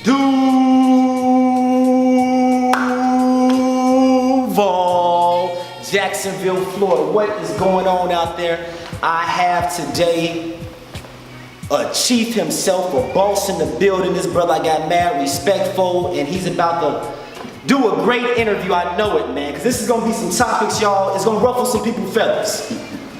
Duval, Jacksonville, Florida. What is going on out there? I have today a chief himself, a boss in the building. This brother I got mad respectful, and he's about to do a great interview. I know it, man, because this is gonna be some topics, y'all. It's gonna ruffle some people's feathers.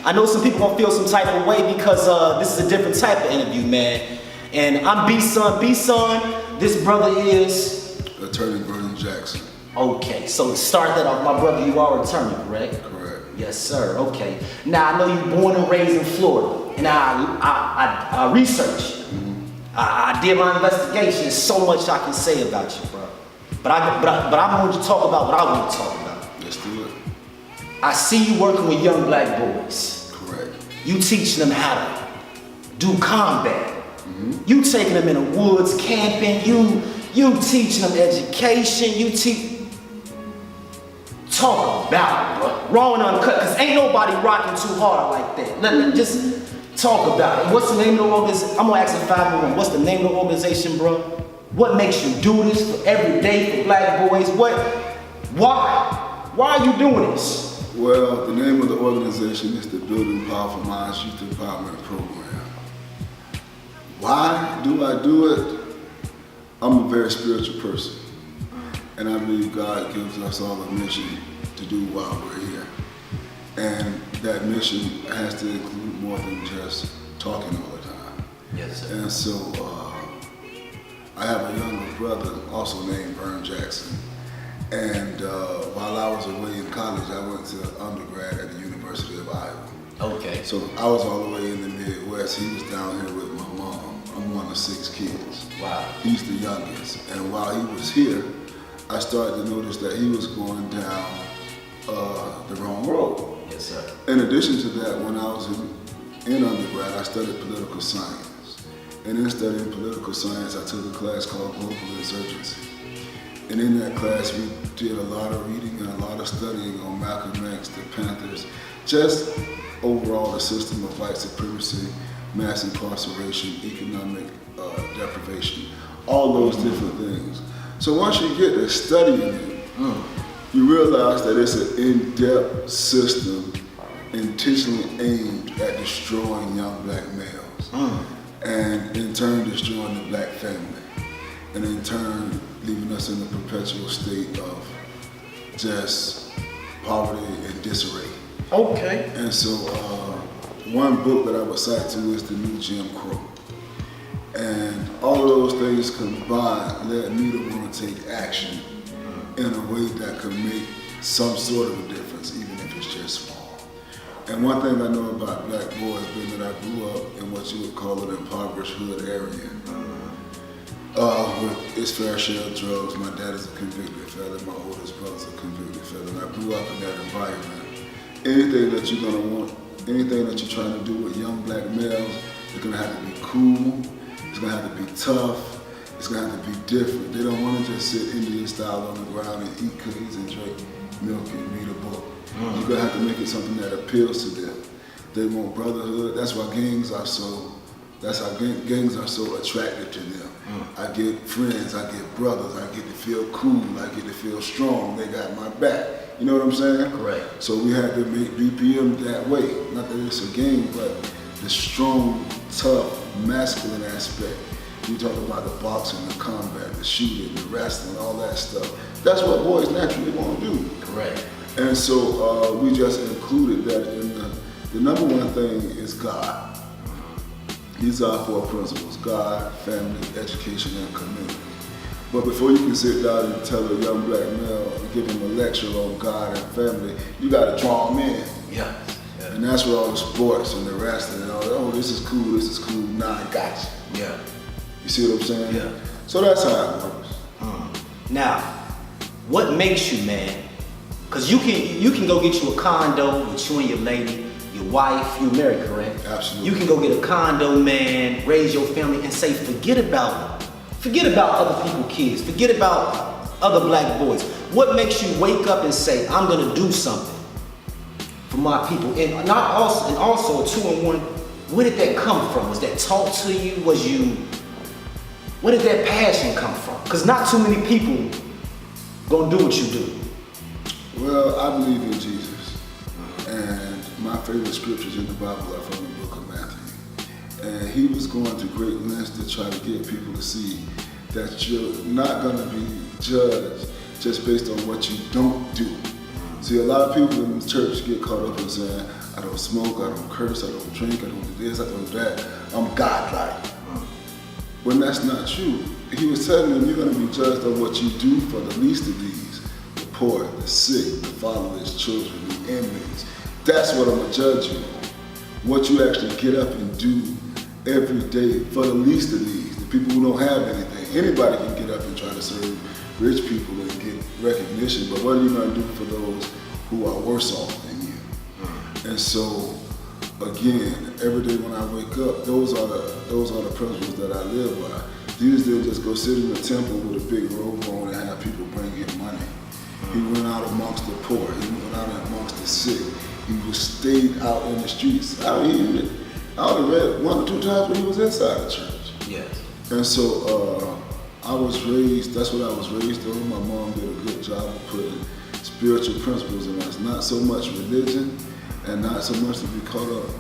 I know some people gonna feel some type of way because this is a different type of interview, man. And I'm B&SUN. B&SUN, this brother is Attorney Vernon Jackson. Okay, so to start that off, my brother, you are an attorney, correct? Correct. Yes, sir. Okay. Now I know you're born and raised in Florida, and I researched. I did my investigation. There's so much I can say about you, bro. But I want to talk about what I want to talk about. Let's do it. I see you working with young black boys. Correct. You teaching them how to do combat. You taking them in the woods, camping. You teaching them education. Talk about it, bro. Raw and uncut, because ain't nobody rocking too hard like that. Just talk about it. What's the name of the organization? I'm gonna ask a 501. What's the name of the organization, bro? What makes you do this for every day for black boys? Why are you doing this? Well, the name of the organization is the Building Powerful Minds Youth Empowerment Program. Why do I do it? I'm a very spiritual person. And I believe God gives us all a mission to do while we're here. And that mission has to include more than just talking all the time. Yes, sir. And so I have a younger brother also named Vernon Jackson. And while I was away in college, I went to undergrad at the University of Iowa. Okay. So I was all the way in the Midwest. He was down here with my mom. I'm one of 6 kids. Wow. He's the youngest. And while he was here, I started to notice that he was going down the wrong road. Yes, sir. In addition to that, when I was in undergrad, I studied political science. And in studying political science, I took a class called Global Insurgency. And in that class, we did a lot of reading and a lot of studying on Malcolm X, the Panthers, just overall the system of white supremacy, mass incarceration, economic deprivation, all those different things. So once you get to studying it, you realize that it's an in-depth system intentionally aimed at destroying young black males, and in turn destroying the black family, and in turn leaving us in a perpetual state of just poverty and disarray. Okay. And so one book that I would cite to is The New Jim Crow. And all of those things combined led me to want to take action in a way that could make some sort of a difference, even if it's just small. And one thing I know about black boys, being that I grew up in what you would call an impoverished hood area, with its fair share of drugs. My dad is a convicted felon, my oldest brother's a convicted felon. I grew up in that environment. Anything that you're gonna want, anything that you're trying to do with young black males, it's gonna have to be cool. It's gonna have to be tough. It's gonna have to be different. They don't wanna just sit Indian style on the ground and eat cookies and drink milk and read a book. You're gonna have to make it something that appeals to them. They want brotherhood. That's why gangs are so attractive to them. I get friends, I get brothers, I get to feel cool, I get to feel strong. They got my back. You know what I'm saying? Correct. So we had to make BPM that way. Not that it's a game, but the strong, tough, masculine aspect. We talk about the boxing, the combat, the shooting, the wrestling, all that stuff. That's what boys naturally want to do. Correct. And so we just included that in the number one thing is God. These are 4 principles: God, family, education, and community. But before you can sit down and tell a young black male and give him a lecture on God and family, you got to draw him in. Yeah. And that's where all the sports and the wrestling and all that, oh, this is cool, nah, I got you. Yeah. You see what I'm saying? Yeah. So that's how it works. Now, what makes you, man? Because you can go get you a condo with you and your lady, your wife, you married, correct? Absolutely. You can go get a condo, man, raise your family and say, forget about other people's kids, forget about other black boys. What makes you wake up and say, I'm gonna do something for my people? And also a 2-in-1, where did that come from? Was that taught to you? Where did that passion come from? Because not too many people gonna do what you do. Well, I believe in Jesus. And my favorite scriptures in the Bible are from the book of Matthew. And he was going to great lengths to try to get people to see that you're not gonna be judged just based on what you don't do. See, a lot of people in the church get caught up in saying, I don't smoke, I don't curse, I don't drink, I don't do this, I don't do that. I'm godlike. When that's not true. He was telling them you're going to be judged on what you do for the least of these, the poor, the sick, the fatherless, children, the inmates. That's what I'm going to judge you on. What you actually get up and do every day for the least of these, the people who don't have anything. Anybody can get up and try to serve rich people and get recognition, but what are you going to do for those who are worse off than you? And so, again, every day when I wake up, those are the principles that I live by. Jesus didn't just go sit in the temple with a big robe on and have people bring him money. He went out amongst the poor. He went out amongst the sick. He stayed out in the streets. I only read 1 or 2 times when he was inside the church. Yes. And so I was raised, that's what I was raised on. My mom did a good job of putting spiritual principles in us. Not so much religion and not so much to be caught up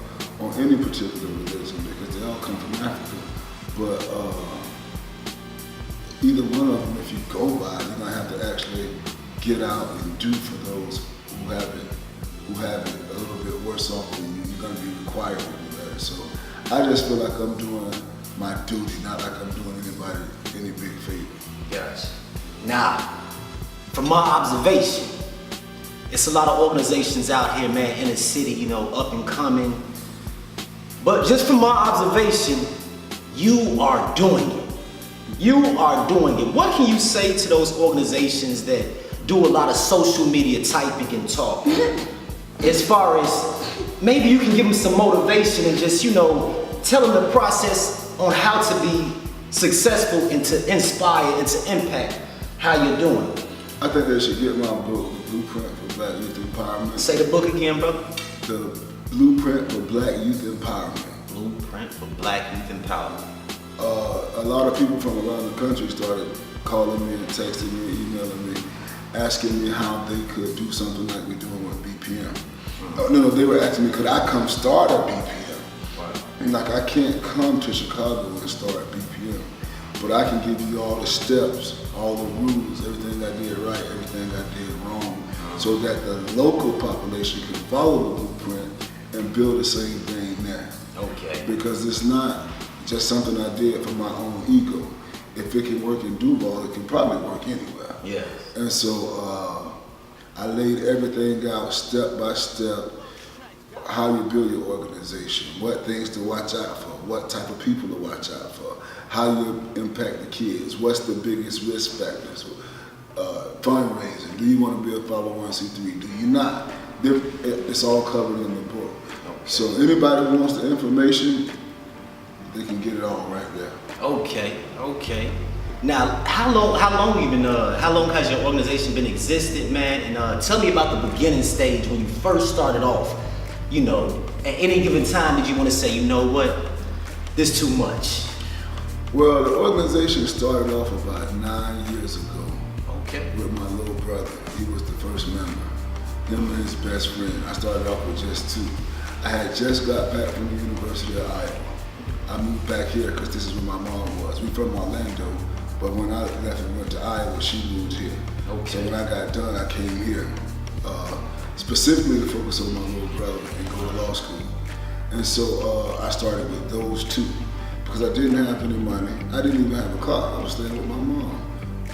on any particular religion because they all come from Africa. But either one of them, if you go by, you're gonna have to actually get out and do for those who have it a little bit worse off than you. You're gonna be required to do that. So I just feel like I'm doing my duty, not like I'm doing anybody any big favor. Yes. Now, from my observation, it's a lot of organizations out here, man, in the city, you know, up and coming. But just from my observation, you are doing it. You are doing it. What can you say to those organizations that do a lot of social media typing and talk? As far as maybe you can give them some motivation and just, you know, tell them the process on how to be successful and to inspire and to impact how you're doing. I think they should get my book, The Blueprint for Black Youth Empowerment. Say the book again, bro. The Blueprint for Black Youth Empowerment. Blueprint for Black Youth Empowerment. A lot of people from around the country started calling me and texting me, emailing me, asking me how they could do something like we're doing with BPM. No, they were asking me, could I come start a BPM? Right. And like, I can't come to Chicago and start BPM, but I can give you all the steps, all the rules, everything I did right, everything I did wrong, so that the local population can follow the blueprint and build the same thing there. Okay. Because it's not just something I did for my own ego. If it can work in Duval, it can probably work anywhere. Yes. And so I laid everything out step by step, how you build your organization, what things to watch out for, what type of people to watch out for, how you impact the kids, what's the biggest risk factors, fundraising, do you want to be a 501c3, do you not? It's all covered in the book. Okay. So anybody who wants the information, they can get it all right there. Okay. Now, how long has your organization been existed, man? And tell me about the beginning stage when you first started off. You know, at any given time, did you want to say, you know what, this is too much? Well, the organization started off about 9 years ago. Okay. With my little brother. He was the first member. Him and his best friend. I started off with just 2. I had just got back from the University of Iowa. I moved back here because this is where my mom was. We from Orlando, but when I left and went to Iowa, she moved here. Okay. So when I got done, I came here, specifically to focus on my little brother and go to law school. And so I started with those 2 because I didn't have any money. I didn't even have a car. I was staying with my mom.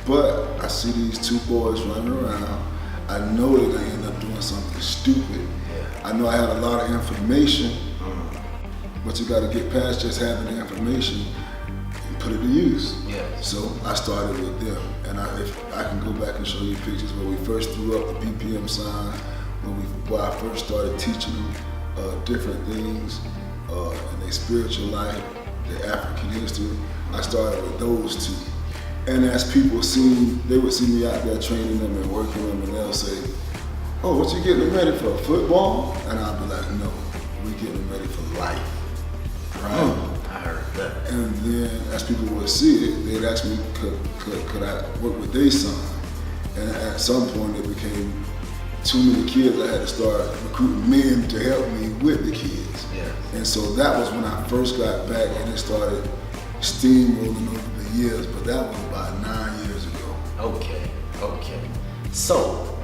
But I see these 2 boys running around. I know they're gonna end up doing something stupid. I know I had a lot of information, but you gotta get past just having the information and put it to use. Yes. So I started with them. And if I can go back and show you pictures where we first threw up the BPM sign, where I first started teaching them different things in their spiritual life, their African history. I started with those 2. And as people they would see me out there training them and working them, and they'll say, oh, what you getting ready for, football? And I'll be like, no, we getting ready for life, right? I heard. And then as people would see it, they'd ask me, could I work with B&SUN? And at some point it became too many kids. I had to start recruiting men to help me with the kids. Yeah. And so that was when I first got back, and it started steamrolling over the years, but that was about 9 years ago. Okay. So,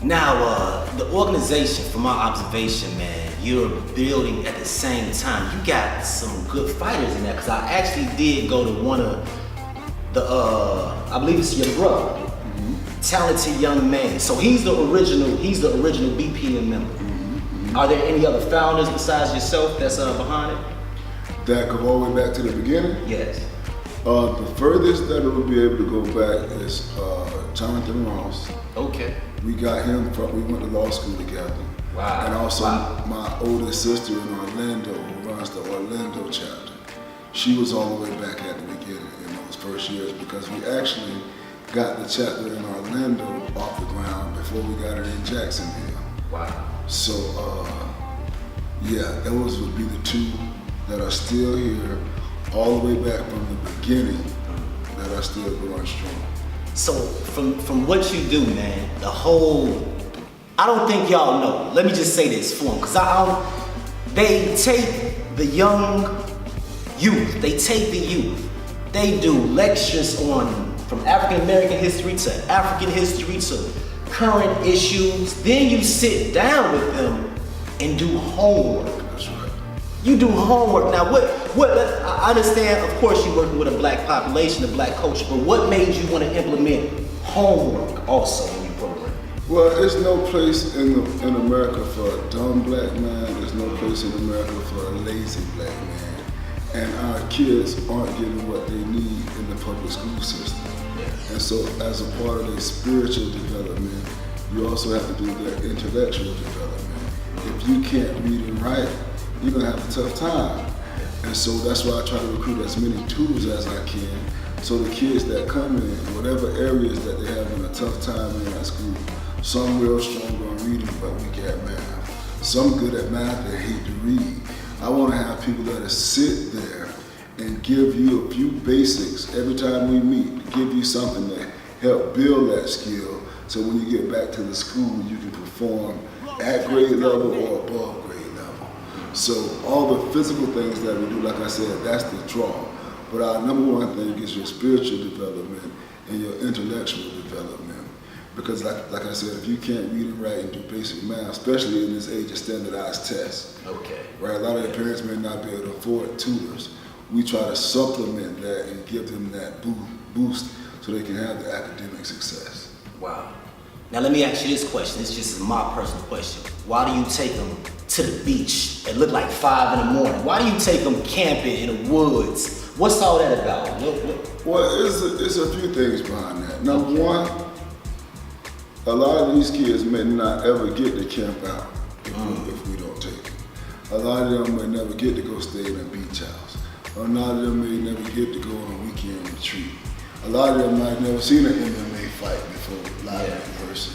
now the organization, from my observation, man, you're building at the same time. You got some good fighters in there, because I actually did go to one of the, I believe it's your brother, talented young man. So he's the original BPM member. Are there any other founders besides yourself that's behind it? That go all the way back to the beginning? Yes. The furthest that it would be able to go back is Jonathan Ross. Okay. We got him we went to law school together. Wow. And also Wow. my oldest sister in Orlando, who runs the Orlando chapter. She was all the way back at the beginning in those first years, because we actually got the chapter in Orlando off the ground before we got it in Jacksonville. Wow. So, yeah, those would be the two that are still here all the way back from the beginning that are still going strong. So from what you do, man, I don't think y'all know. Let me just say this for them, because they take the young youth, they do lectures from African American history to African history to current issues. Then you sit down with them and do homework. That's right. You do homework. Now, I understand, of course, you're working with a black population, a black culture, but what made you want to implement homework also in your program? Well, there's no place in America for a dumb black man. There's no place in America for a lazy black man. And our kids aren't getting what they need in the public school system. And so as a part of their spiritual development, you also have to do their intellectual development. If you can't read and write, you're gonna have a tough time. And so that's why I try to recruit as many tools as I can, so the kids that come in, whatever areas that they're having a tough time in at school, some real strong on reading but weak at math, some good at math that hate to read. I wanna have people that sit there and give you a few basics every time we meet, give you something to help build that skill, so when you get back to the school, you can perform at grade level or above grade level. So all the physical things that we do, like I said, that's the draw. But our number one thing is your spiritual development and your intellectual development. Because like I said, if you can't read and write and do basic math, especially in this age of standardized tests, right? A lot of the parents may not be able to afford tutors. We try to supplement that and give them that boost so they can have the academic success. Wow. Now let me ask you this question. It's just my personal question. Why do you take them to the beach? It looked like 5 in the morning. Why do you take them camping in the woods? What's all that about? Well, it's a few things behind that. Number one, a lot of these kids may not ever get to camp out if we don't take them. A lot of them may never get to go stay in a beach house. A lot of them may never get to go on a weekend retreat. A lot of them might have never seen an MMA fight before, live in person.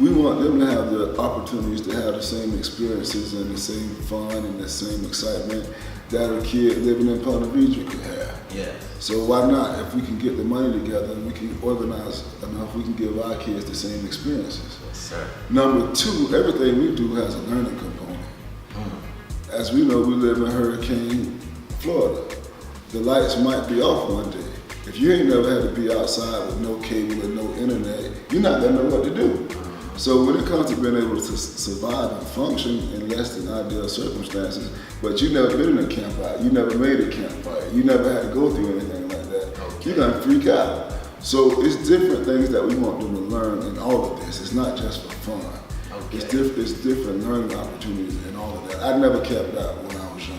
We want them to have the opportunities to have the same experiences and the same fun and the same excitement that a kid living in Ponte Vedra could have. Yeah. So why not? If we can get the money together and we can organize enough, we can give our kids the same experiences. Yes, sir. Number two, everything we do has a learning component. As we know, we live in Hurricane Florida. The lights might be off one day. If you ain't never had to be outside with no cable and no internet, you're not gonna know what to do. So when it comes to being able to survive and function in less than ideal circumstances, but you never been in a campfire, you never made a campfire, you never had to go through anything like that, you're gonna freak out. So it's different things that we want them to learn in all of this. It's not just for fun. It's different learning opportunities and all of that. I never camped out when I was young.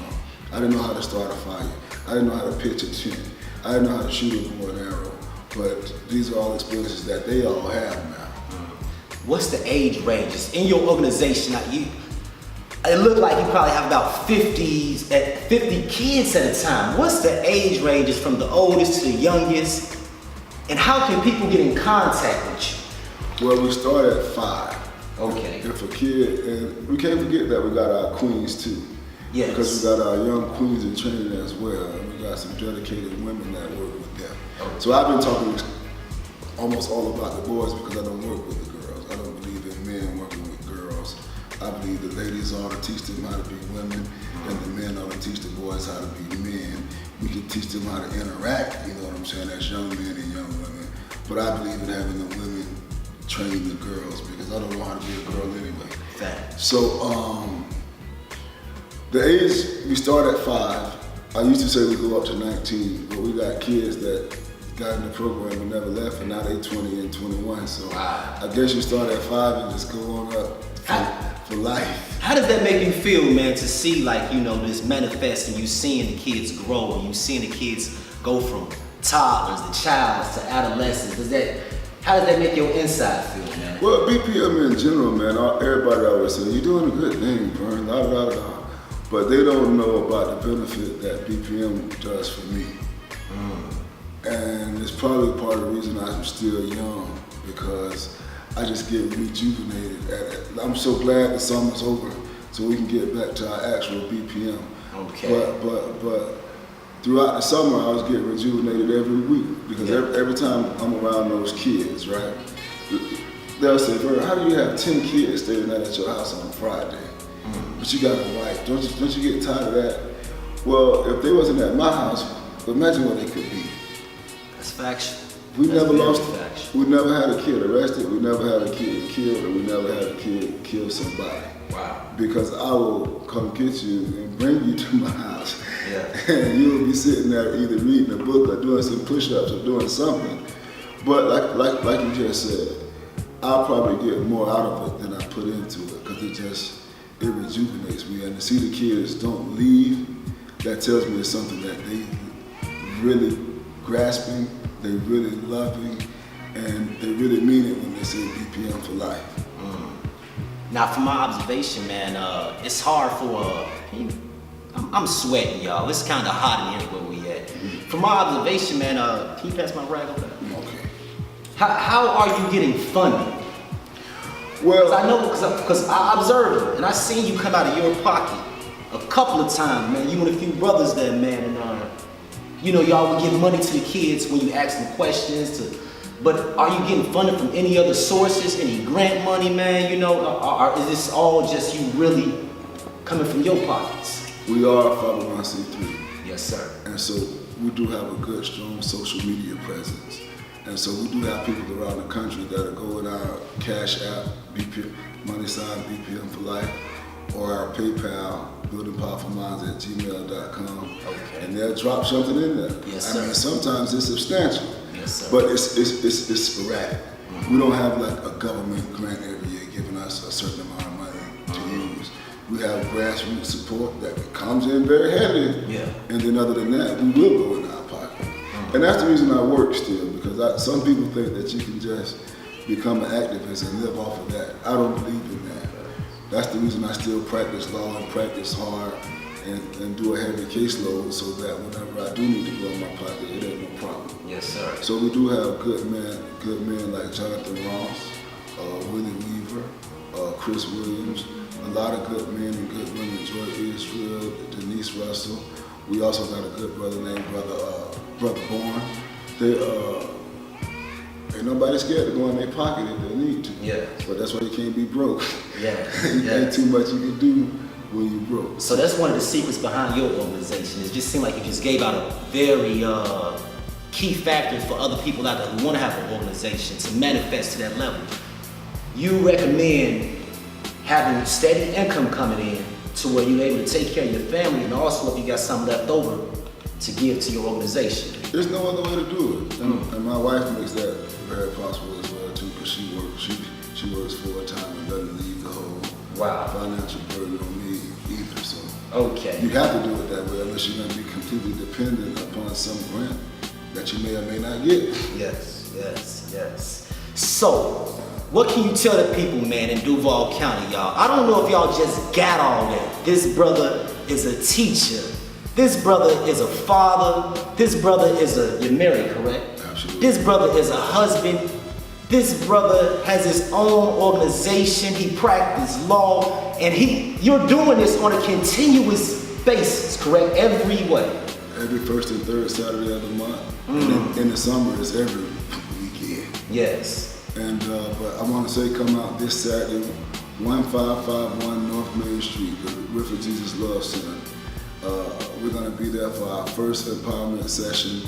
I didn't know how to start a fire. I didn't know how to pitch a tent. I didn't know how to shoot a bow and arrow. But these are all experiences that they all have now. What's the age ranges in your organization? Now it looked like you probably have about 50 kids at a time. What's the age ranges from the oldest to the youngest? And how can people get in contact with you? Well, we start at 5. Okay. If a kid, and we can't forget that we got our queens too. Yes. Because we got our young queens in training as well, and we got some dedicated women that work with them. So I've been talking almost all about the boys because I don't work with the girls. I don't believe in men working with girls. I believe the ladies ought to teach them how to be women, and the men ought to teach the boys how to be men. We can teach them how to interact, you know what I'm saying, as young men and young women. But I believe in having the women train the girls because I don't know how to be a girl anyway. Fact. So the age we start at 5. I used to say we go up to 19, but we got kids that got in the program and never left, and now they 20 and 21. So wow. I guess you start at 5 and just go on up for life. How does that make you feel, man, to see like, you know, this manifest and you seeing the kids grow and you seeing the kids go from toddlers to childs to adolescents? How does that make your inside feel, man? Well, BPM in general, man, everybody always say, you're doing a good thing, Vern, la da da da. But they don't know about the benefit that BPM does for me. And it's probably part of the reason I'm still young, because I just get rejuvenated at it. I'm so glad the summer's over so we can get back to our actual BPM. Okay. But throughout the summer, I was getting rejuvenated every week because every time I'm around those kids, right? They'll say, Vern, how do you have 10 kids staying at your house on Friday? But you got a wife. Don't you get tired of that? Well, if they wasn't at my house, imagine what they could be. That's factual. We That's never factual. we never had a kid arrested, we never had a kid killed, and we never had a kid kill somebody. Wow. Because I will come get you and bring you to my house. Yeah. And you will be sitting there either reading a book or doing some push-ups or doing something. But like you just said, I'll probably get more out of it than I put into it, because it rejuvenates me. And to see the kids don't leave, that tells me it's something that they really grasping, they really loving, and they really mean it when they say BPM for life. Now, from my observation, man, it's hard for I'm sweating, y'all. It's kind of hot in here where we at. From my observation, man, can you pass my rag over there? Okay. How are you getting funded? Well, I know because I observed it and I seen you come out of your pocket a couple of times, man. You and a few brothers there, man, and you know, y'all would give money to the kids when you ask them questions. But are you getting funded from any other sources, any grant money, man? You know, or is this all just you really coming from your pockets? We are 501c3. Yes, sir. And so we do have a good, strong social media presence. And so we do have people around the country that are going our Cash App, BPM, $BPM for life, or our PayPal, buildingpowerfulminds@gmail.com. Okay. And they'll drop something in there. Yes, I sir. mean, sometimes it's substantial. Yes, sir. But it's sporadic. We don't have like a government grant every year giving us a certain amount of money to use. We have grassroots support that comes in very heavy. Yeah. And then other than that, we will go in our pocket. And that's the reason I work still, because some people think that you can just become an activist and live off of that. I don't believe in that. That's the reason I still practice law and practice hard and do a heavy caseload, so that whenever I do need to go in my pocket, it ain't no problem. Yes, sir. So we do have good men like Jonathan Ross, Willie Weaver, Chris Williams, a lot of good men and good women, Joy Israel, Denise Russell. We also got a good brother named Brother Bourne. They ain't nobody scared to go in their pocket if they need to. Yeah. But that's why you can't be broke. Yeah. Ain't too much you can do when you broke. So that's one of the secrets behind your organization. It just seemed like you just gave out a very key factor for other people out there who want to have an organization to manifest to that level. You recommend having steady income coming in to where you're able to take care of your family, and also if you got something left over to give to your organization. There's no other way to do it. And my wife makes that very possible as well too, because she works full time and doesn't leave the whole financial burden on me either. So you have to do it that way, unless you're going to be completely dependent upon some grant that you may or may not get. Yes. So, what can you tell the people, man, in Duval County, y'all? I don't know if y'all just got all that. This brother is a teacher. This brother is a father. This brother is you're married, correct? Absolutely. This brother is a husband. This brother has his own organization. He practices law, and you're doing this on a continuous basis, correct? Every what? Every first and third Saturday of the month. And in the summer, it's every weekend. Yes. And but I want to say, come out this Saturday, 1551 North Main Street, the River Jesus Love Center. We're going to be there for our first empowerment session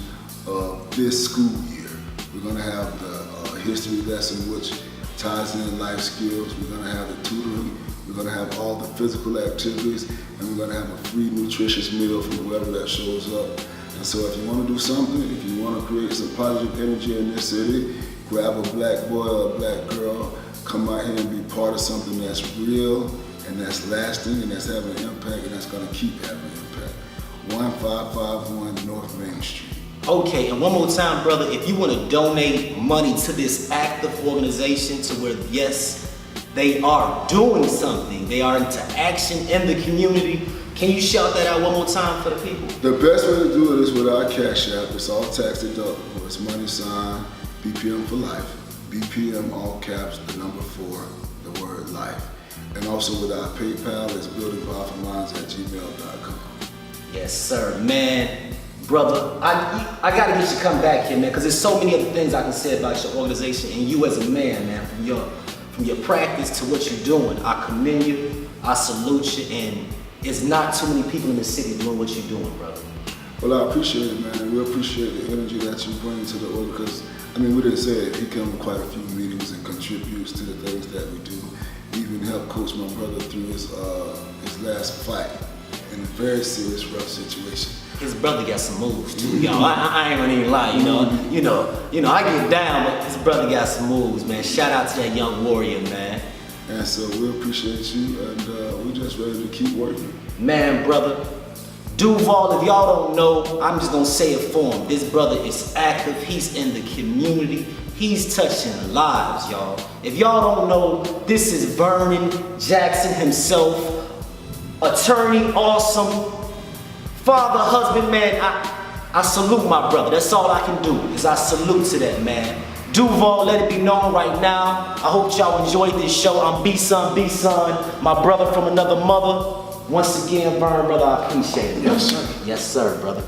of this school year. We're going to have the history lesson, which ties in life skills. We're going to have the tutoring. We're going to have all the physical activities, and we're going to have a free nutritious meal from whoever that shows up. And so if you want to do something, if you want to create some positive energy in this city, grab a black boy or a black girl, come out here and be part of something that's real and that's lasting and that's having an impact and that's going to keep having an impact. 1551 North Main Street. Okay, and one more time, brother, if you want to donate money to this active organization to where, yes, they are doing something, they are into action in the community, can you shout that out one more time for the people? The best way to do it is with our Cash App. It's all tax deductible. It's money sign, BPM for life. BPM, all caps, the number 4, the word life. And also with our PayPal, it's buildingpowerfulminds@gmail.com. Yes, sir, man. Brother, I gotta get you to come back here, man, because there's so many other things I can say about your organization and you as a man, man, from your practice to what you're doing. I commend you, I salute you, and it's not too many people in the city doing what you're doing, brother. Well, I appreciate it, man, and we appreciate the energy that you bring to the org, because, I mean, we didn't say it, he comes to quite a few meetings and contributes to the things that we do. He even helped coach my brother through his last fight in a very serious, rough situation. His brother got some moves too, y'all. I ain't gonna even lie, you know, I get down, but his brother got some moves, man. Shout out to that young warrior, man. And so we appreciate you, and we're just ready to keep working. Man, brother, Duval, if y'all don't know, I'm just gonna say it for him. This brother is active, he's in the community, he's touching lives, y'all. If y'all don't know, this is Vernon Jackson himself, attorney, awesome, father, husband, man. I salute my brother. That's all I can do, is I salute to that, man. Duval, let it be known right now. I hope y'all enjoyed this show. I'm B&SUN, my brother from another mother. Once again, Vern, brother, I appreciate it. Yes, sir. Yes, sir, brother.